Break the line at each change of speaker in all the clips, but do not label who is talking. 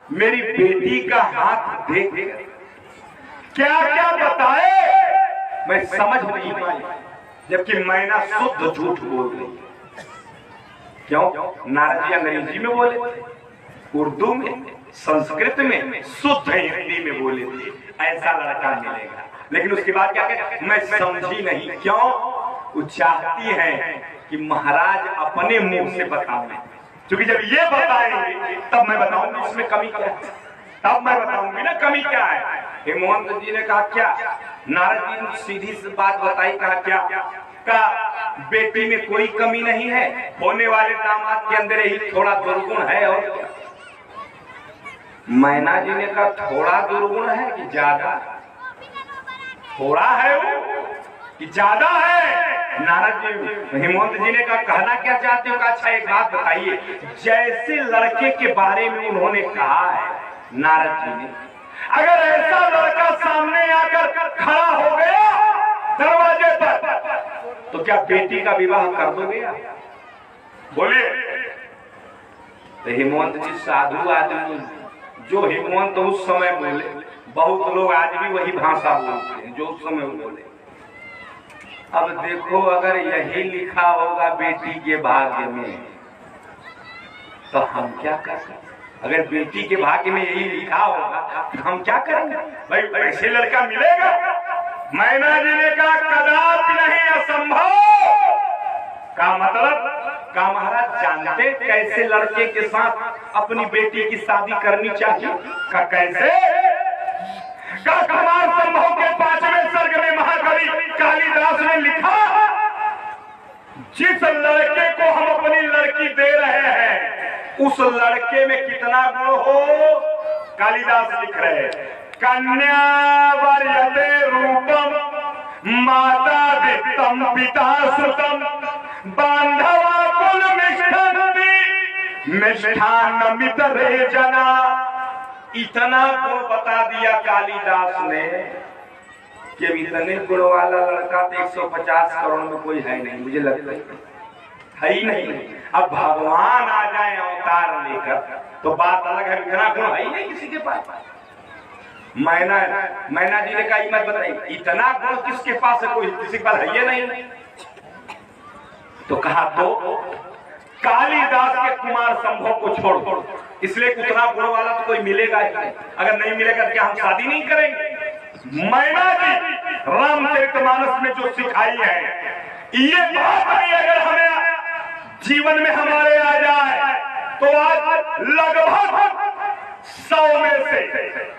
मेरी बेटी का हाथ देख क्या क्या बताए मैं समझ नहीं पाई, जबकि मैना शुद्ध झूठ बोल रही। क्यों? नारद जी अंग्रेजी में बोले थे, उर्दू में, संस्कृत में, शुद्ध हिंदी में बोले थे ऐसा लड़का मिलेगा। लेकिन उसके बाद क्या कहते, मैं समझी नहीं। क्यों? वो चाहती है कि महाराज अपने मुंह से बताएं, क्योंकि जब ये बताएंगे तब मैं बताऊंगी इसमें कमी क्या है, तब मैं बताऊंगी ना कमी क्या है। हेमंत जी ने कहा क्या? नारद जी ने सीधी सी बात बताई। कहा क्या? का बेटी में कोई कमी नहीं है, होने वाले दामाद के अंदर ही थोड़ा दुर्गुण है। और क्या? मैना जी ने कहा थोड़ा दुर्गुण है कि ज्यादा? थोड़ा है वो कि ज्यादा है? नारद जी, हेमंत जी ने कहा कहना क्या चाहते हो? अच्छा एक बात बताइए, जैसे लड़के के बारे में उन्होंने कहा है नारद जी ने, अगर ऐसा लड़का सामने आकर खड़ा हो गया दरवाजे पर तो क्या बेटी का विवाह कर दोगे? बोलिए। तो हेमंत जी साधु आदमी, जो हेमंत उस समय बोले, बहुत लोग आज भी वही भाषा बोलते हैं जो उस समय बोले। अब देखो, अगर यही लिखा होगा बेटी के भाग्य में तो हम क्या कर सकते? अगर बेटी के भाग्य में यही लिखा होगा तो हम क्या करेंगे? भाई ऐसे लड़का मिलेगा? मैना जी ने कहा कदापि नहीं, असंभव। का मतलब? का महाराज जानते कैसे लड़के के साथ अपनी बेटी की शादी करनी चाहिए? का कैसे? का कुमार संभव के 5वें सर्ग में महाकवि कालिदास ने लिखा, जिस लड़के को हम अपनी लड़की दे रहे हैं उस लड़के में कितना गुण हो। कालिदास लिख रहे हैं, कन्या वर्यते रूपम माता वित्तम पिता सुतम बांधवा कुल मिष्ठन्ति मिष्ठान्नमितरे जना। इतना गुण बता दिया कालिदास ने कि इतने गुण वाला लड़का तो 150 करोड़ में कोई है नहीं, मुझे लगता है ही नहीं। अब भगवान आ जाए अवतार लेकर तो बात अलग है, इतना गुण है ही नहीं किसी के पास। मैना जी ने कहा मत बताइए, इतना गुण किसके पास है? कोई किसी के पास है ये नहीं। तो कहा तो कालिदास के कुमार संभव को छोड़, इसलिए उतना गुण वाला तो कोई मिलेगा ही नहीं। अगर नहीं मिलेगा तो क्या हम शादी नहीं करेंगे? मैना जी रामचरितमानस में जो सिखाई है ये बात भी अगर हमें जीवन में हमारे आ जाए तो आज लगभग 100 में से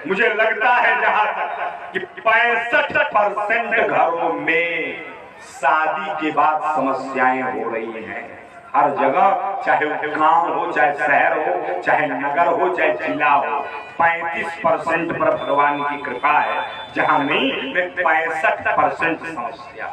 मुझे लगता है जहां तक कि 65% घरों में शादी के बाद समस्याएं हो रही हैं। हर जगह, चाहे वो गांव हो, चाहे शहर हो, चाहे नगर हो, चाहे जिला हो, 35% पर भगवान की कृपा है। जहां नहीं में 65% समस्या।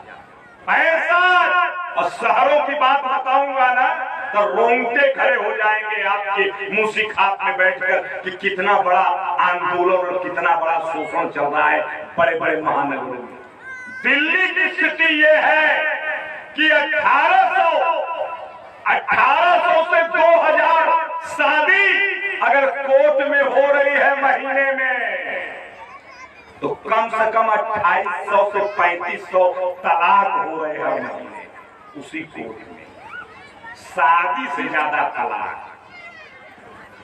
65। और शहरों की बात बताऊंगा ना तो रोंगटे खड़े हो जाएंगे आपके मूसी खाप में बैठकर कि कितना बड़ा आंदोलन और कितना बड़ा शोषण चल रहा है बड़े बड़े महानगरों में। दिल्ली की स्थिति ये है कि 1800 से 2000 शादी अगर कोर्ट में हो रही है महीने में तो कम से कम 2800 से 3500 तलाक हो रहे हैं महीने उसी कोर्ट में। शादी से ज्यादा तलाक।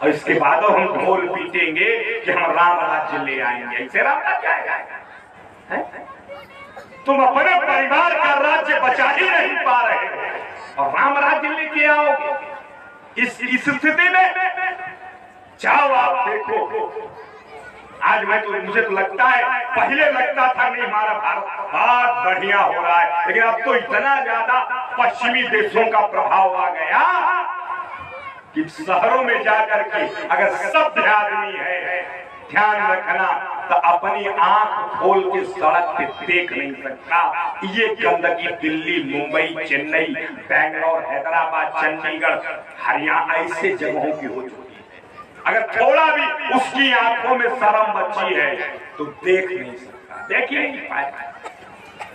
और इसके बाद हम ढोल पीटेंगे कि हम राम राज्य ले आएंगे। ऐसे राम राज्य आएगा? तुम अपने परिवार का राज्य बचा ही नहीं पा रहे और राम राज्य लेके आओगे। इस स्थिति में जाओ आप देखो। आज मुझे तो लगता है, पहले लगता था नहीं हमारा भारत बहुत बढ़िया हो रहा है, लेकिन अब तो इतना ज्यादा पश्चिमी देशों का प्रभाव आ गया कि शहरों में जाकर के अगर सभ्य आदमी है, ध्यान रखना, तो अपनी आंख खोल के सड़क पे देख नहीं सकता। ये गंदगी दिल्ली, मुंबई, चेन्नई, बेंगलोर, हैदराबाद, चंडीगढ़, हरियाणा ऐसे जगहों की हो चुकी है। अगर थोड़ा भी उसकी आंखों में शर्म बची है तो देख नहीं सकता, देख ही नहीं पाएगा।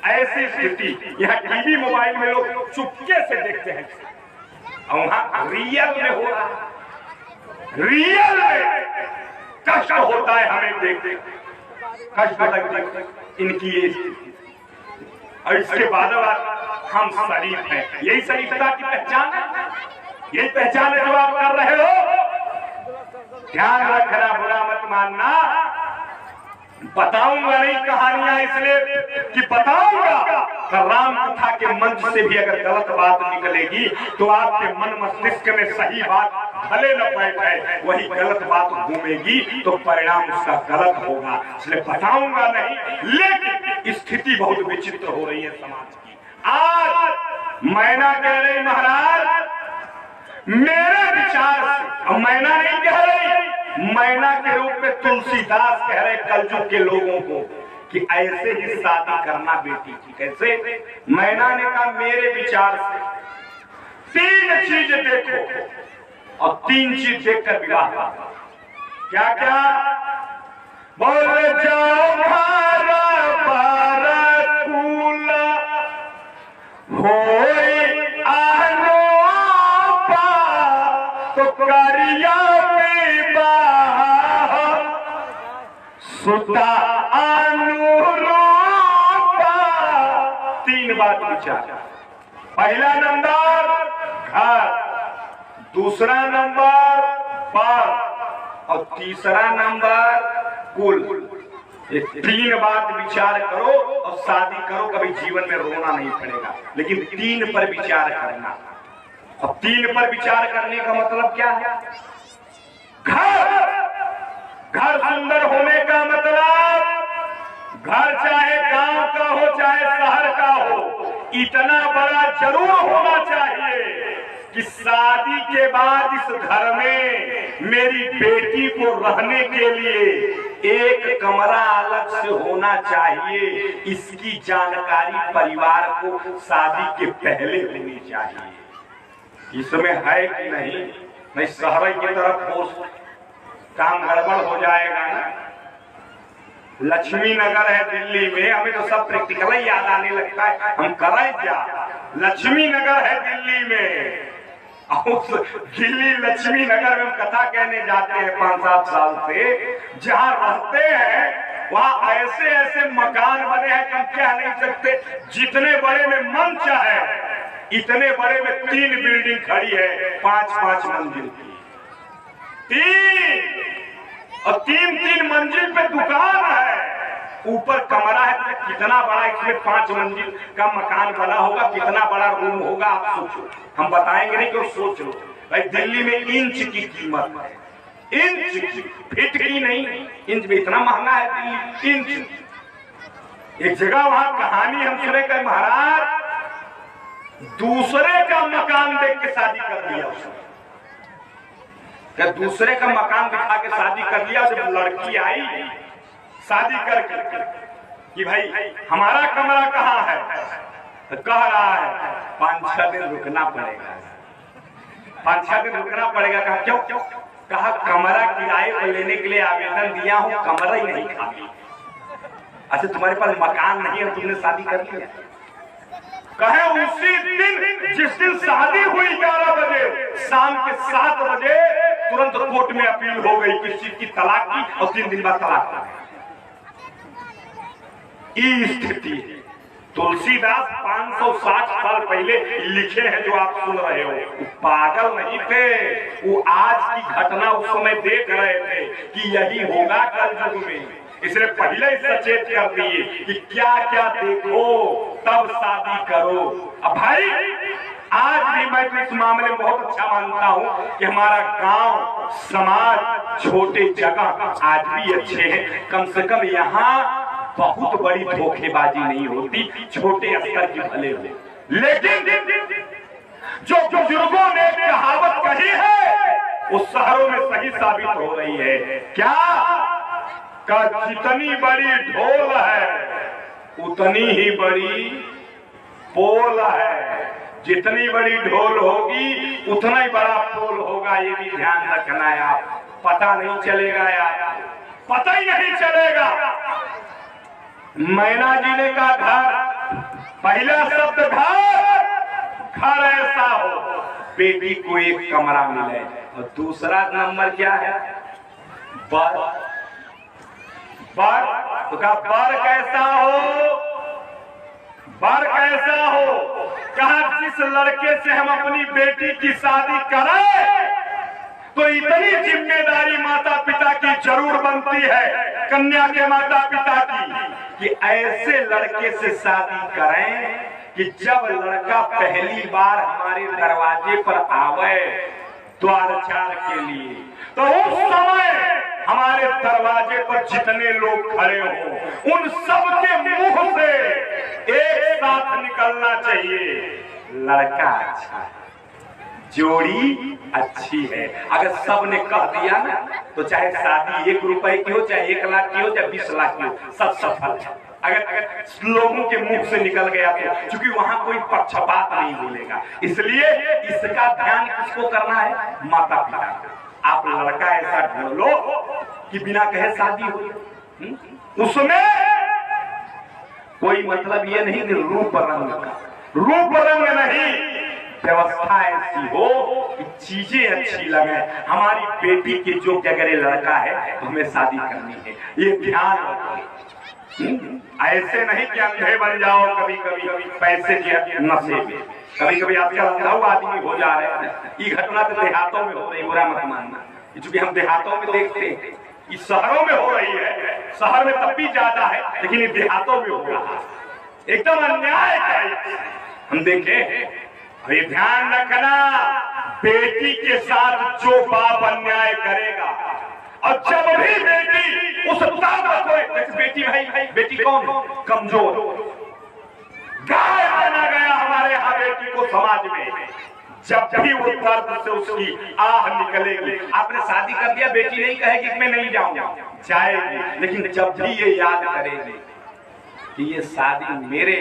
ऐसी स्थिति यहाँ टीवी मोबाइल में लोग चुपके से देखते हैं और वहां रियल में हो रहा है। रियल में होता है हमें देख देख, कष्ट होता है इनकी ये स्थिति। और इसके बाद हम शरीफ हैं, यही शरीफता की पहचान है, यही पहचान है जो आप कर रहे हो। ध्यान रखना, बुरा मत मानना। बताऊंगा नहीं कहानियां इसलिए कि बताऊंगा राम कथा के मंच से भी अगर गलत बात निकलेगी तो आपके मन मस्तिष्क में सही बात भले न बैठे, वही गलत बात घूमेगी तो परिणाम उसका गलत होगा, इसलिए बताऊंगा नहीं। लेकिन स्थिति बहुत विचित्र हो रही है समाज की। आज मैना कह रही महाराज मेरे विचार से, और मैना नहीं कह रही, मैना के रूप में तुलसीदास कह रहे कलयुग के लोगों को कि ऐसे ही शादी करना बेटी की। कैसे? मैना ने कहा मेरे विचार से 3 चीज देखो और 3 चीज देखकर विवाह करो। क्या क्या? बोल जाओ घर पर कुल होई अनोपा तो करिया सुता अनुरूपा। 3 बात विचार। पहला नंबर घर, दूसरा नंबर पर और तीसरा नंबर कुल। ये 3 बात विचार करो और शादी करो, कभी जीवन में रोना नहीं पड़ेगा। लेकिन 3 पर विचार करना। अब 3 पर विचार करने का मतलब क्या है? घर सुंदर होने का मतलब घर चाहे गांव का हो चाहे शहर का हो, इतना बड़ा जरूर होना चाहिए कि शादी के बाद इस घर में मेरी बेटी को रहने के लिए एक कमरा अलग से होना चाहिए। इसकी जानकारी परिवार को शादी के पहले होनी चाहिए। इसमें है कि नहीं? नहीं शहर की तरफ हो काम गड़बड़ हो जाएगा ना। लक्ष्मी नगर है दिल्ली में, हमें तो सब प्रैक्टिकल ही याद आने लगता है, हम करें क्या? लक्ष्मी नगर है दिल्ली में, उस दिल्ली लक्ष्मी नगर में हम कथा कहने जाते हैं 5-7 साल से। जहाँ रहते हैं वहाँ ऐसे ऐसे मकान बने हैं कि हम कह नहीं सकते। जितने बड़े में मन चाहे इतने बड़े में 3 बिल्डिंग खड़ी है 5-5 मंजिल की। 3 मंजिल पे दुकान है, ऊपर कमरा है। तो कितना बड़ा इसमें 5 मंजिल का मकान बना होगा, कितना बड़ा रूम होगा आप सोचो। हम बताएंगे नहीं कि सोच लो भाई। दिल्ली में इंच की कीमत है, इंच फीट की नहीं, इंच में इतना महंगा है दिल्ली। इंच एक जगह वहां कहानी हम सुने कि महाराज दूसरे का मकान देख के शादी कर दिया उसने। क्या दूसरे का मकान दिखा के शादी कर लिया? जब लड़की आई शादी करके कि भाई हमारा कमरा कहाँ है, तो कह रहा है 5-6 दिन रुकना पड़ेगा। 5-6 दिन रुकना पड़ेगा। कहा क्यों? कहा कमरा किराए पर लेने के लिए आवेदन दिया हूँ, कमरा ही नहीं खाली। अच्छा तुम्हारे पास मकान नहीं है, तुमने शादी कर लिया? कहे उसी दिन जिस दिन शादी हुई 11 बजे, शाम के 7 बजे तुरंत कोर्ट में अपील हो गई किस चीज की? तलाक की। और 3 दिन बाद तलाक। ये स्थिति तुलसीदास 560 साल पहले लिखे हैं जो आप सुन रहे हो। वो पागल नहीं थे, वो आज की घटना उस समय देख रहे थे कि यही होगा कलयुग में। इसलिए पहले ही सचेत कर दिए कि क्या क्या देखो तब शादी करो। अब भाई आज भी मैं तो इस मामले में बहुत अच्छा मानता हूँ कि हमारा गांव समाज छोटे जगह आज भी अच्छे हैं। कम से कम यहाँ बहुत बड़ी धोखेबाजी नहीं होती, छोटे स्तर की भले हो। लेकिन जो बुजुर्गों ने कहावत कही है वो शहरों में सही साबित हो रही है। क्या? का जितनी बड़ी ढोल है उतनी ही बड़ी पोल है। जितनी बड़ी ढोल होगी उतना ही बड़ा पोल होगा। ये भी ध्यान रखना है आप। पता नहीं चलेगा यार, पता ही नहीं चलेगा। मैना जी ने कहा घर, पहला शब्द घर ऐसा हो बेटी को एक कमरा मिले। और दूसरा नंबर क्या है? बर। बर तो कहा बर कैसा हो, बर कैसा हो, कहा जिस लड़के से हम अपनी बेटी की शादी करें तो इतनी जिम्मेदारी माता पिता की जरूर बनती है, कन्या के माता पिता की, कि ऐसे लड़के से शादी करें कि जब लड़का पहली बार हमारे दरवाजे पर आवे द्वारचार के लिए, तो उस समय हमारे दरवाजे पर जितने लोग खड़े हों उन सब के मुंह से एक साथ निकलना चाहिए, लड़का अच्छा है, जोड़ी अच्छी है। अगर सब ने कह दिया ना तो चाहे शादी 1 रुपए की हो, चाहे 1 लाख की हो, चाहे 20 लाख की हो, सब सफल है। अगर लोगों के मुंह से निकल गया तो, क्योंकि वहां कोई पक्षपात नहीं बोलेगा, इसलिए इसका ध्यान किसको करना है, माता पिता का। आप लड़का ऐसा ढूंढ लो कि बिना कहे शादी हो, उसमें कोई मतलब ये नहीं कि रूप रंग का, रूप रंग नहीं, व्यवस्था ऐसी हो कि चीजें अच्छी लगे। हमारी बेटी के जो अगर लड़का है तो हमें शादी करनी है, ये ध्यान रखो। ऐसे नहीं कि अंधे बन जाओ कभी कभी पैसे के नशे में, कभी कभी आजकल अंधा हुआ आदमी हो जा रहे हैं। ये घटना तो देहातों में हो रही, बुरा मत मानना, क्योंकि हम देहातों में देखते हैं, ये शहरों में हो रही है, शहर में तब भी ज्यादा है, लेकिन ये देहातों में हो रहा है, एकदम अन्याय है। हम देखें, ये ध्यान रखना, बेटी के साथ जो बाप अन्याय करेगा, और जब भी बेटी उस ताकत को, बेटी भाई बेटी कौन है, कमजोर, गाय बना गया हमारे यहाँ बेटी को समाज में, जब भी वो दर्द से उसकी आह निकलेगी, आपने शादी कर दिया, बेटी नहीं कहेगी कि मैं नहीं जाऊंगा, जाएगी, लेकिन जब भी ये याद करेगी कि ये शादी मेरे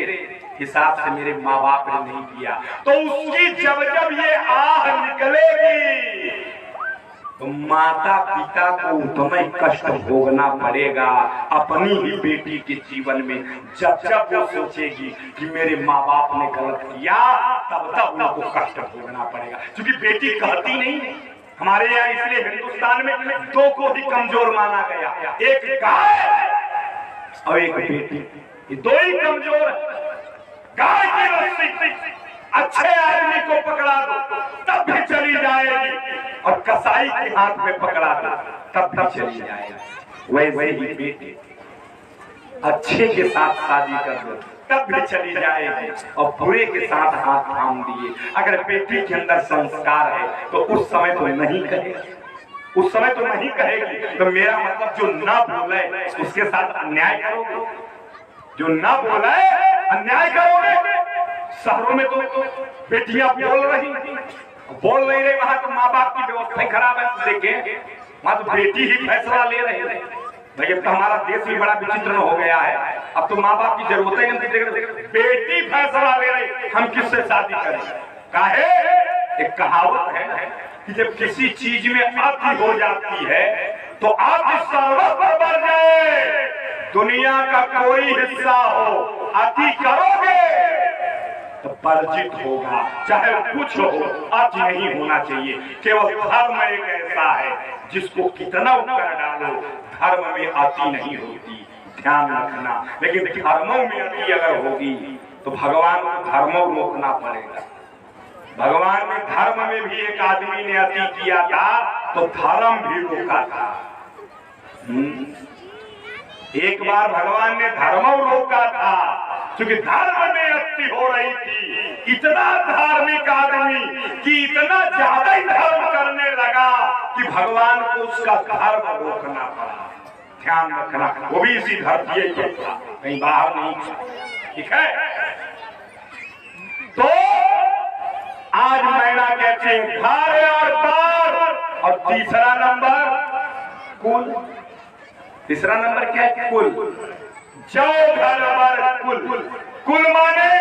हिसाब से मेरे माँ बाप ने नहीं किया, तो उसकी जब जब ये आह निकलेगी तो माता पिता को उतना ही कष्ट भोगना पड़ेगा अपनी ही बेटी के जीवन में। जब जब वो सोचेगी कि मेरे माँ बाप ने गलत किया, तब तब उनको कष्ट भोगना पड़ेगा, क्योंकि बेटी कहती नहीं। हमारे यहाँ इसलिए हिंदुस्तान में 2 को ही कमजोर माना गया, एक गाय और एक बेटी, ये 2 ही कमजोर। गाय की रस्सी अच्छे आदमी को पकड़ा दो तब भी चली जाएगी, और कसाई के हाथ में पकड़ा दो तब भी चली जाएगी। वैसे ही बेटी अच्छे के साथ शादी कर दो तब भी चली जाएगी, और बुरे के साथ हाथ थाम दिए। अगर बेटी के अंदर संस्कार है तो उस समय तो नहीं कहेगी, उस समय तो नहीं कहेगी। तो मेरा मतलब जो ना बोले उसके साथ अन्याय करोगे, जो ना बोले अन्याय करोगे। शहरों में तो बेटियां बोल नहीं रही, वहां तो माँ बाप की व्यवस्था खराब है। देखे वहां तो बेटी ही फैसला ले रही है। भाई तो हमारा देश भी बड़ा विचित्र हो गया है, अब तो माँ बाप की जरूरत ही नहीं, बेटी फैसला ले रही हम किससे शादी करें। काहे, एक कहावत है कि जब किसी चीज में अति हो जाती है तो अति सर्वस्व बढ़ जाए। दुनिया का कोई हिस्सा हो, अति करोगे तो वर्जित होगा, चाहे कुछ हो, अति नहीं होना चाहिए। केवल धर्म एक ऐसा है जिसको कितना कर डालो धर्म में अति नहीं होती, ध्यान रखना। लेकिन धर्मों में अति अगर होगी तो भगवान को धर्मों रोकना पड़ेगा। भगवान ने धर्म में भी एक आदमी ने अति किया था तो धर्म भी रोका था। एक बार भगवान ने धर्म रोका था क्योंकि धर्म में अति हो रही थी। इतना धार्मिक आदमी कि इतना ज्यादा ही धर्म करने लगा कि भगवान को उसका धर्म रोकना पड़ा। ध्यान रखना, वो भी इसी धरती पर था, कहीं बाहर नहीं। ठीक है, तो आज मैना कहते हैं घर और बार, और तीसरा नंबर कुल। तीसरा नंबर क्या है? कुल। जो घर पर कुल, कुल माने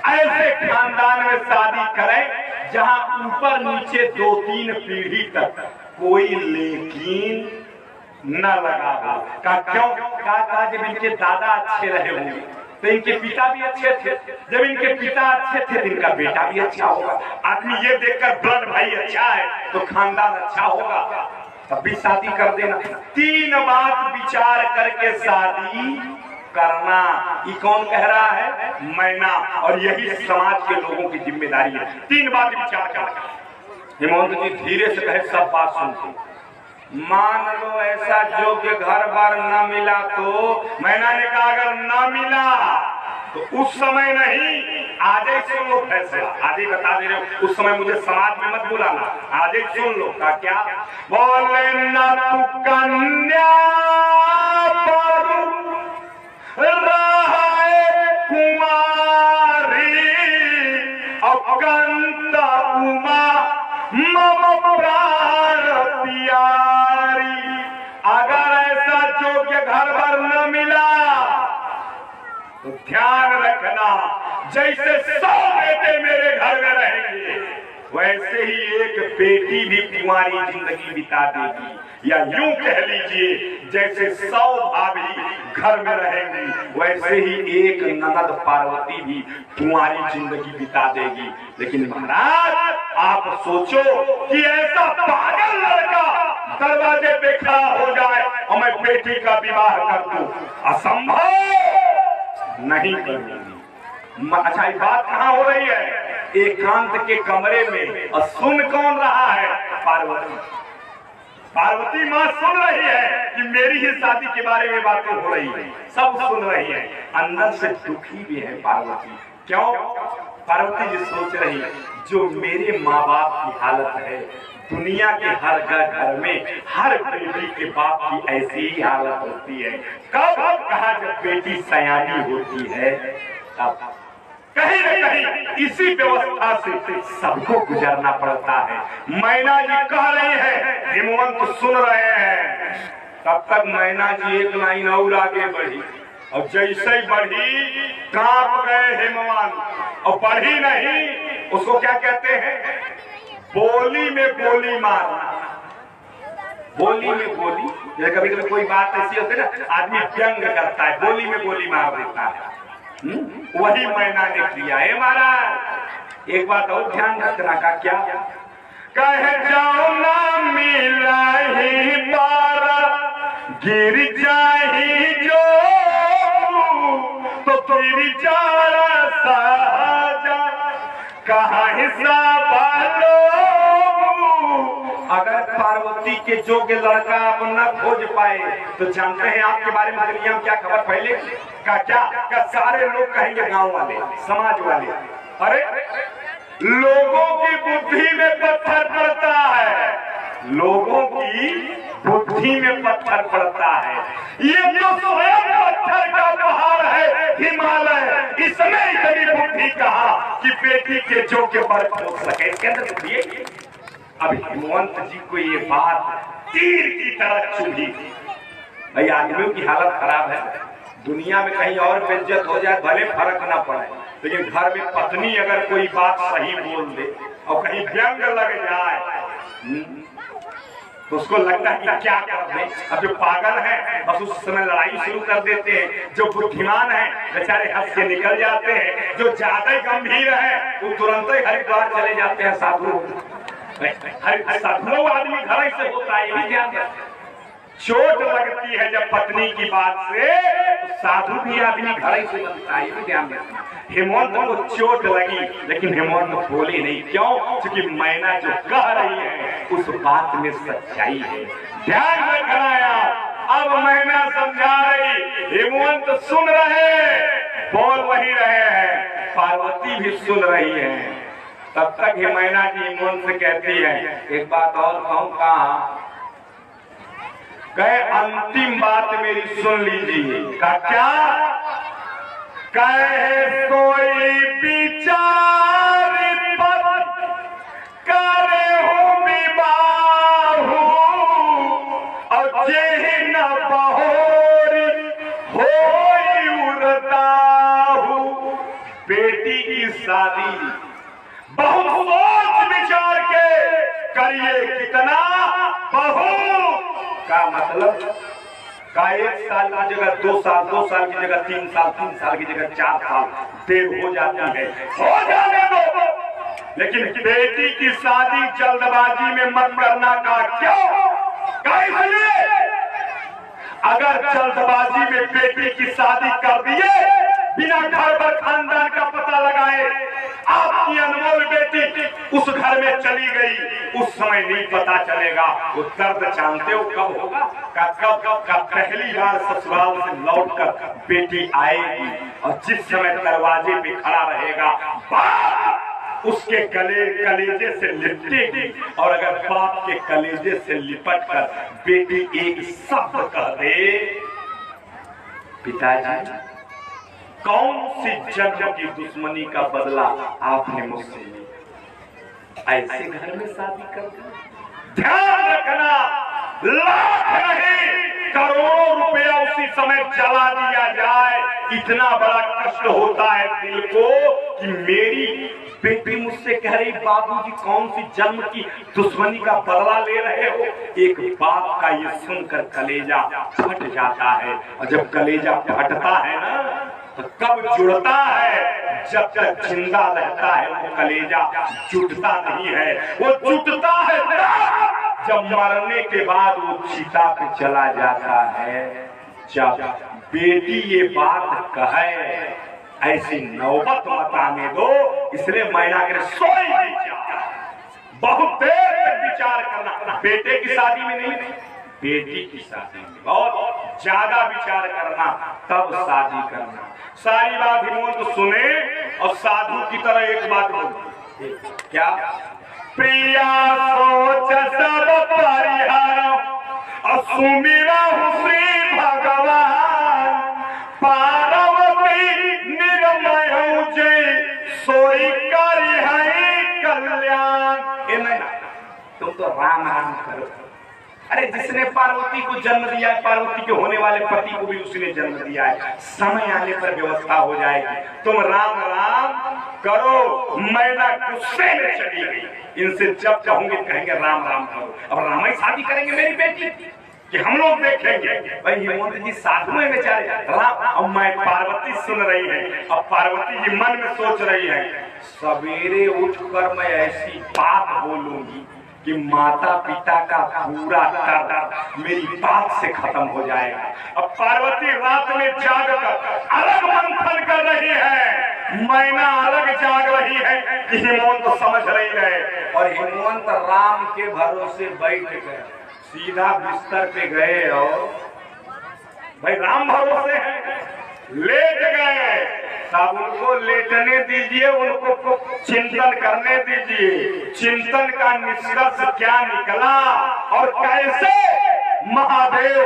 ऐसे खानदान में शादी करें जहां ऊपर नीचे 2-3 पीढ़ी तक कोई लेकिन न लगा हो। क्यों? कहा जब इनके दादा अच्छे रहे होंगे तो इनके पिता भी अच्छे थे, जब इनके पिता अच्छे थे तो इनका बेटा भी अच्छा होगा। आदमी ये देखकर ब्लड भाई अच्छा है तो खानदान अच्छा होगा। तब भी शादी कर देना। 3 बात विचार करके शादी करना, ये कौन कह रहा है? मैना। और यही समाज के लोगों की जिम्मेदारी है, 3 बात विचार कर। हेमंत जी धीरे से कहे, सब बात सुनते। मान लो ऐसा योग्य घर बार न मिला तो, मैना ने कहा अगर न मिला तो उस समय नहीं, आज ही सुन लो फैसला, आज ही बता दे रहे हो, उस समय मुझे समाज में मत बुलाना, आज ही सुन लो। का क्या? बोले न तू कन्या कुमारी अकंत उमा मम प्राण प्यारी। अगर ऐसा योग्य घर पर न मिला तो ध्यान रखना, जैसे 100 बेटे मेरे घर में रहेंगे वैसे ही एक बेटी भी कुंवारी जिंदगी बिता देगी, या यूं कह लीजिए जैसे 100 भाभी घर में रहेंगी वैसे ही एक ननद पार्वती भी कुंवारी जिंदगी बिता देगी। लेकिन महाराज आप सोचो कि ऐसा पागल लड़का दरवाजे पे खड़ा हो जाए और मैं बेटी का विवाह कर दूं, असंभव, नहीं करूंगी। अच्छा ये बात कहाँ हो रही है? एकांत के कमरे में। और सुन कौन रहा है? पार्वती। पार्वती माँ सुन रही है कि मेरी ही शादी के बारे में बातें हो रही है, सब सुन रही है। अंदर से दुखी भी है पार्वती। क्यों? पार्वती जी सोच रही है जो मेरे माँ बाप की हालत है, दुनिया के हर घर में हर बेटी के बाप की ऐसी ही हालत होती है। कब कहा जब बेटी सयानी होती है तब कहीं न कहीं इसी व्यवस्था से सबको गुजरना पड़ता है। मैना जी कह रही है, हेमंत सुन रहे हैं। तब तक मैना जी एक लाइन और आगे बढ़ी, और जैसे ही बढ़ी कांप गए हेमंत, और बढ़ी नहीं, उसको क्या कहते हैं? बोली में बोली मारना। बोली में बोली, जैसे कभी कभी कोई बात ऐसी होती है ना, आदमी व्यंग करता है, बोली में बोली मार देता है। वही मैना ने किया है महाराज। एक बात और ध्यान रखना का क्या? कह जाओ ना मिला ही पारा, गिर जाही जो तो गिर जा साजा, कहा हिसाब लो। अगर पार्वती के जोग्य लड़का आप न खोज पाए तो जानते हैं आपके बारे में दुनिया में क्या खबर फैले? का क्या? का सारे लोग कहेंगे, गांव वाले, समाज वाले, अरे लोगों की बुद्धि में पत्थर पड़ता है, लोगों की बुद्धि में पत्थर पड़ता है। ये तो स्वयं पत्थर का पहाड़ है हिमालय, इसमें इतनी बुद्धि कहा कि बेटी के जोग्य वर खोज सके। इसके अंदर बुद्धि। अब हेमंत जी को ये बात तीर की तरह चुभी। भाई आदमियों की हालत खराब है, दुनिया में कहीं और बेइज्जत हो जाए भले फर्क ना पड़े, लेकिन घर में पत्नी अगर कोई बात सही बोल दे और कहीं व्यंग लग जाए तो उसको लगता है कि क्या कर दे। अब जो पागल है बस उस समय लड़ाई शुरू कर देते हैं, जो बुद्धिमान है बेचारे हंस के निकल जाते हैं, जो ज्यादा गंभीर है वो तुरंत ही हरिद्वार चले जाते हैं। साधु साधु आदमी घर से होता है, ये भी ध्यान रखें। चोट लगती है जब पत्नी की बात से, तो साधु भी आदमी घर से बनता है, ये भी ध्यान रखना। हेमंत को चोट लगी लेकिन हेमंत बोले नहीं। क्यों? क्योंकि मैना जो कह रही है उस बात में सच्चाई है। ध्यान रखना यार। अब मैना समझा रही, हेमंत सुन रहे, बोल वही रहे हैं, पार्वती भी सुन रही है। तब तक मैना जी हेमंत से कहती है, एक बात और कहूं, कहा कहे अंतिम बात मेरी सुन लीजिए। का क्या? कहे कोई विचार पर करे हूँ विवाह, और जे न बहोरी होई उरताहू। बेटी की शादी बहुत सोच विचार के करिए, कितना बहू का मतलब का 1 साल की जगह 2 साल, 2 साल की जगह 3 साल, 3 साल की जगह 4 साल देर हो जाती है, हो जाने दो। लेकिन बेटी की शादी जल्दबाजी में मत करना। का क्यों? अगर जल्दबाजी में बेटी की शादी कर दिए बिना घर पर खानदान का पता लगाए, आपकी अनमोल बेटी उस घर में चली गई, उस समय नहीं पता चलेगा। वो दर्द जानते हो कब होगा? कब पहली बार ससुराल से लौटकर बेटी आएगी और जिस समय दरवाजे पे खड़ा रहेगा बाप उसके कलेजे से लिपटेगी, और अगर बाप के कलेजे से लिपट कर बेटी एक शब्द कह दे, पिताजी कौन सी जन्म की दुश्मनी का बदला आपने मुझसे लिया, ऐसे घर में शादी कर दी। ध्यान रखना, लाख नहीं करोड़ों रुपया उसी समय जला दिया जाए, इतना बड़ा कष्ट होता है दिल को कि मेरी बेटी मुझसे कह रही बाबूजी कौन सी जन्म की दुश्मनी का बदला ले रहे हो। एक बाप का ये सुनकर कलेजा फट जाता है, और जब कलेजा फटता है ना तो कब जुड़ता है, जब तक जिंदा रहता है वो कलेजा जुटता नहीं है। वो जुटता है जब मरने के बाद वो चिता पे चला जाता है। जब बेटी ये बात कहे ऐसी नौबत मत आने दो, इसलिए मैना करे सोई विचार, बहुत देर तक विचार करना। बेटे की शादी में नहीं, बेटी की शादी में बहुत ज्यादा विचार करना, तब शादी करना। सारी बात हिमोंत सुने और साधु की तरह एक बात बोले, क्या? प्रिया सोच सब परिहार सुमिरा श्री भगवान, पार्वती निर्मय जय सोई करी है कल्याण। ए नहीं, तुम तो राम राम करो। अरे जिसने पार्वती को जन्म दिया है, पार्वती के होने वाले पति को भी उसने जन्म दिया है। समय आने पर व्यवस्था हो जाएगी। तुम राम राम करो। मैना गुस्से में चली गई। इनसे जब चाहूंगे कहेंगे राम राम करो। अब राम ही शादी करेंगे मेरी बेटी कि हम लोग देखेंगे? भाई हिमंत जी साधु में बेचारे राम। अब मैं पार्वती सुन रही है, अब पार्वती जी मन में सोच रही है, सवेरे उठकर मैं ऐसी बात बोलूंगी कि माता पिता का पूरा दर्द मेरी बात से खत्म हो जाएगा। अब पार्वती रात में जागकर अलग मंथन कर रही है, मैना अलग जाग रही है कि हिमंत तो समझ रही है। और हिमंत राम के भरोसे बैठ गए, सीधा बिस्तर पे गए और भाई राम भरोसे है, लेट गए। तब उनको लेटने दीजिए, उनको चिंतन करने दीजिए। चिंतन का निष्कर्ष क्या निकला और कैसे महादेव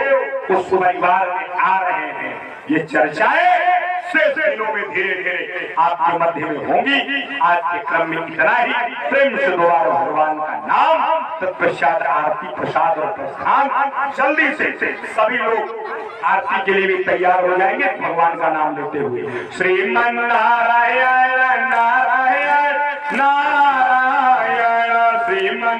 उस परिवार में आ रहे हैं, ये चर्चाएं शेष दिनों में धीरे धीरे आपके मध्य में होंगी। आज के क्रम में इतना ही। प्रेम से दोबारा भगवान का नाम, तत्पश्चात आरती प्रसाद और प्रस्थान। जल्दी से सभी लोग आरती के लिए भी तैयार हो जाएंगे भगवान का नाम लेते हुए। श्रीमन नारायण नारायण नारायण श्रीमन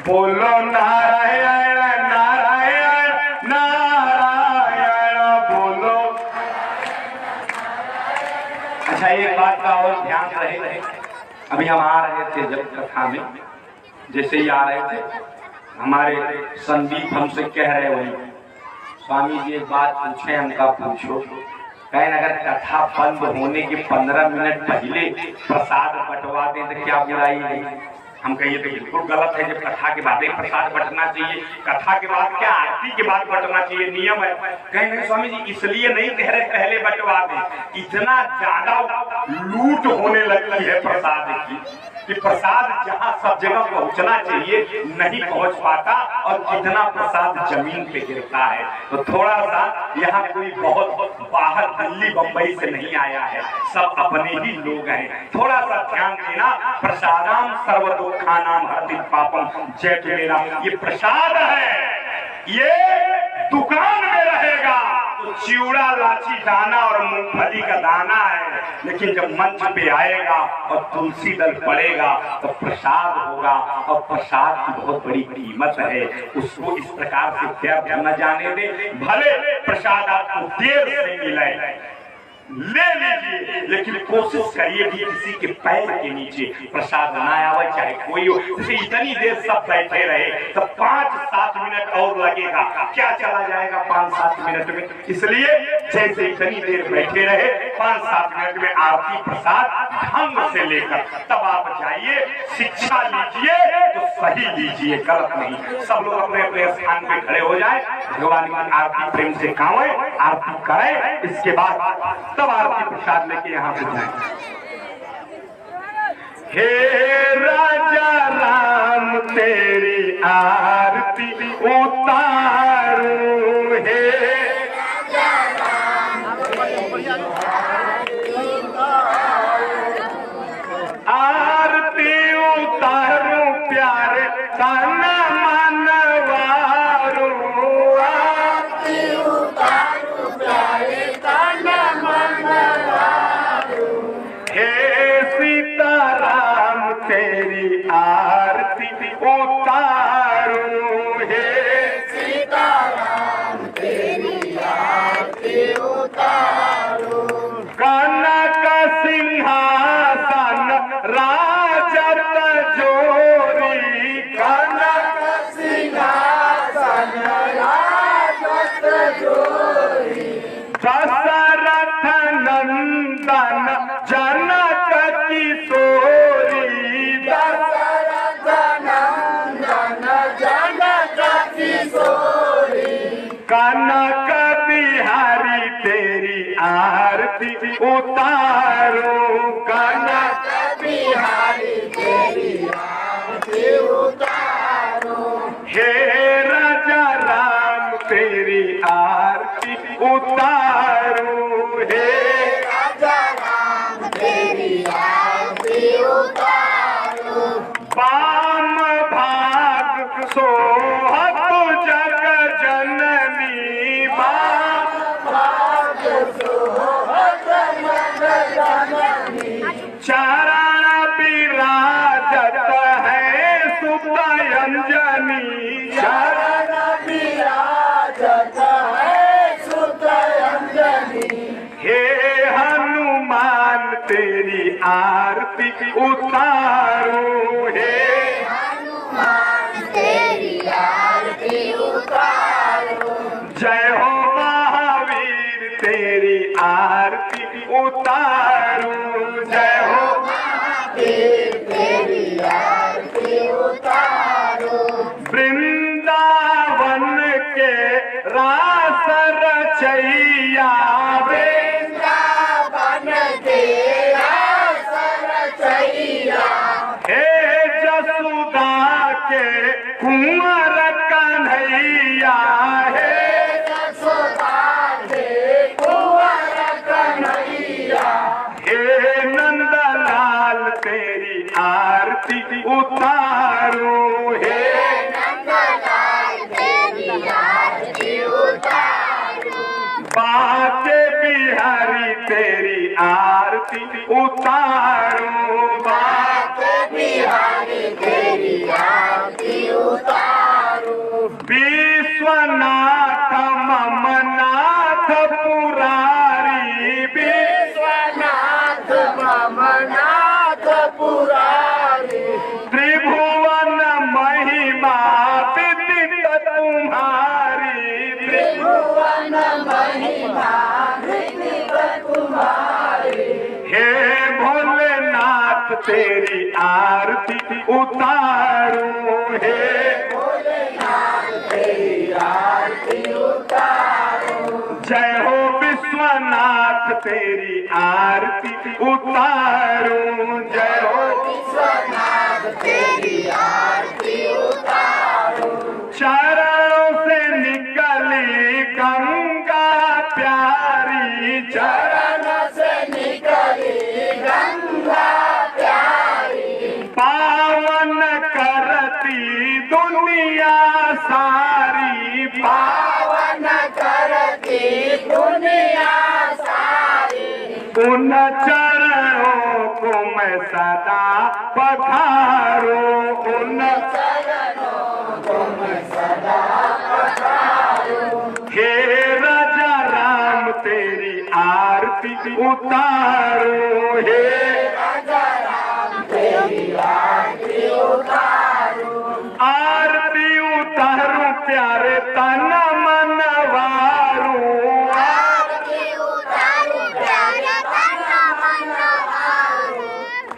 बोलो नारायण नारायण नारायण बोलो। अच्छा एक बात का और ध्यान रहे, अभी हम आ रहे थे जब कथा में, जैसे ही आ रहे थे हमारे संदीप हमसे कह रहे वही, स्वामी जी एक बात पूछे, हमका पूछो। कहें अगर कथा बंद होने के 15 मिनट पहले प्रसाद बंटवा दें तो क्या बुराई है? हम कहिए तो बिल्कुल गलत है, जब कथा के बाद प्रसाद बंटना चाहिए। कथा के बाद क्या आरती के बाद बंटना चाहिए, नियम है। कहीं नहीं स्वामी जी इसलिए नहीं कह रहे पहले बंटवा दें, इतना ज्यादा लूट होने लगती है प्रसाद की कि प्रसाद जहाँ सब जगह पहुँचना चाहिए नहीं पहुँच पाता, और कितना प्रसाद जमीन पे गिरता है। तो थोड़ा सा यहाँ कोई बहुत बाहर दिल्ली बम्बई से नहीं आया है, सब अपने ही लोग हैं। थोड़ा सा ध्यान देना। प्रसादाम सर्वदुखानाम हरति पापम जय मेरा, ये प्रसाद है, ये दुकान में रहेगा तो चिवड़ा लाची दाना और मूंगफली का दाना है, लेकिन जब मंच पे आएगा और तुलसी दल पड़ेगा तो प्रसाद होगा, और प्रसाद की बहुत बड़ी कीमत है। उसको इस प्रकार से व्यर्थ न जाने दे, भले प्रसाद आपको देर से मिले ले लीजिए, लेकिन कोशिश करिए कि किसी के पैर के नीचे प्रसाद ना आवे, चाहे कोई हो। जैसे इतनी देर सब बैठे रहे तो 5-7 मिनट और लगेगा, क्या चला जाएगा 5-7 मिनट में। इसलिए जैसे इतनी देर बैठे रहे 5-7 मिनट में आरती प्रसाद ढंग से लेकर तब आप जाइए, शिक्षा लीजिए तो सही लीजिए, गलत नहीं। सब लोग अपने अपने स्थान पे खड़े हो जाए, भगवान की आरती प्रेम से गावे, आरती करें, इसके बाद तब आरती प्रसाद लेके यहाँ पे जाए। हे राजा राम तेरी आरती उतारूं, हे आरती उतारूं प्यारे ताना मनवारूं, आरती उतारूं प्यारे ताना मनवारूं, हे सीताराम तेरी आरती उतारूं, हे सीताराम तेरी आरती उतारूं, कनक सिंहासन राजत जोरी, कनक सिंहासन राजत जोरी, दशरथ नंदन जनक किशोरी, दशरथ नंदन जनक किशोरी, कनक बिहारी तेरी आरती उतारूं, कनक बिहारी तेरी आरती उतारूं, हे राजा राम तेरी आरती उतारूं, हे राजा राम तेरी आरती उतारूं, वाम भाग सोहत जग जननी, वाम भाग सोहत जग जननी, चरण विराजत है सुत अंजनी, चरण विराजत है सुत अंजनी, हे हनुमान तेरी आरती उतारूं, हे हनुमान तेरी आरती उतारूं, जय हो महावीर तेरी आरती उतारूं, जय हो महावीर तेरी आरती उतारूं, वृंदावन के रास रचैया, वृंदावन के रास रचैया, हे जसुदा के कुंवर कन्हैया, हे जसुदा के कुंवर कन्हैया, हे नंदलाल तेरी आरती उतारूं, हे नंदलाल तेरी आरती उतारूं, बाके बिहारी तेरी आरती उतारूं, बाके बिहारी तेरी आरती उतारूं, विश्वनाथ ममनाथ पुरारी, विश्वनाथ ममनाथ पुरारी, त्रिभुवन महिमा विदित तुम्हारी, त्रिभुवन महिमा विदित तुम्हारी, हे भोलेनाथ तेरी आरती उतारूं, हे भोलेनाथ तेरी आरती उतारूं, जय हो विश्वनाथ तेरी आरती उतारूं, जय हो विश्वनाथ तेरी आरती उतारूं, चरणों से निकली गंगा प्यारी, चरण से निकली गंगा प्यारी, पावन करती दुनिया सारी, पावन करती दुनिया सारी, उन चरणों को मैं सदा पखारूं, उन चरणों को मैं सदा पखारूं, हे राजा राम तेरी आरती उतारो हे आरती उतारू प्यारे तना मनवारू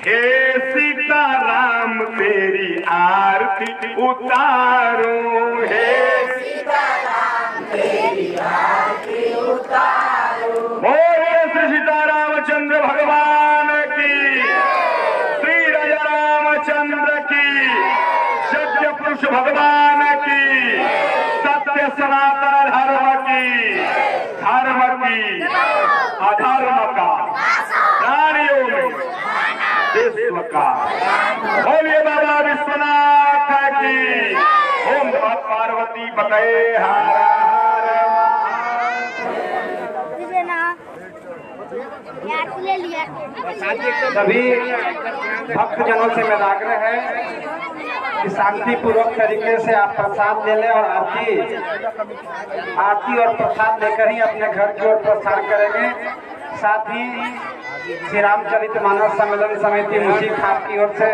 हे सीताराम तेरी आरती उतारो हे सीताराम तेरी आरती उतारो। बोलिए श्री सीतारामचंद्र भगवान की, श्री राजा रामचंद्र की, सत्य पुरुष भगवान की, सत्य सनातन धर्म की अधर्म का प्राणियों में विश्व का। बोलिए बाबा विश्वनाथ की। ओम नमः पार्वती पतये हर
सभी भक्तजनों से मेरा आग्रह है कि शांतिपूर्वक तरीके से आप प्रसाद ले लें और आरती और प्रसाद लेकर ही अपने घर की ओर प्रस्थान करेंगे। साथ ही श्री रामचरितमानस सम्मेलन समिति मुसी खाप की ओर से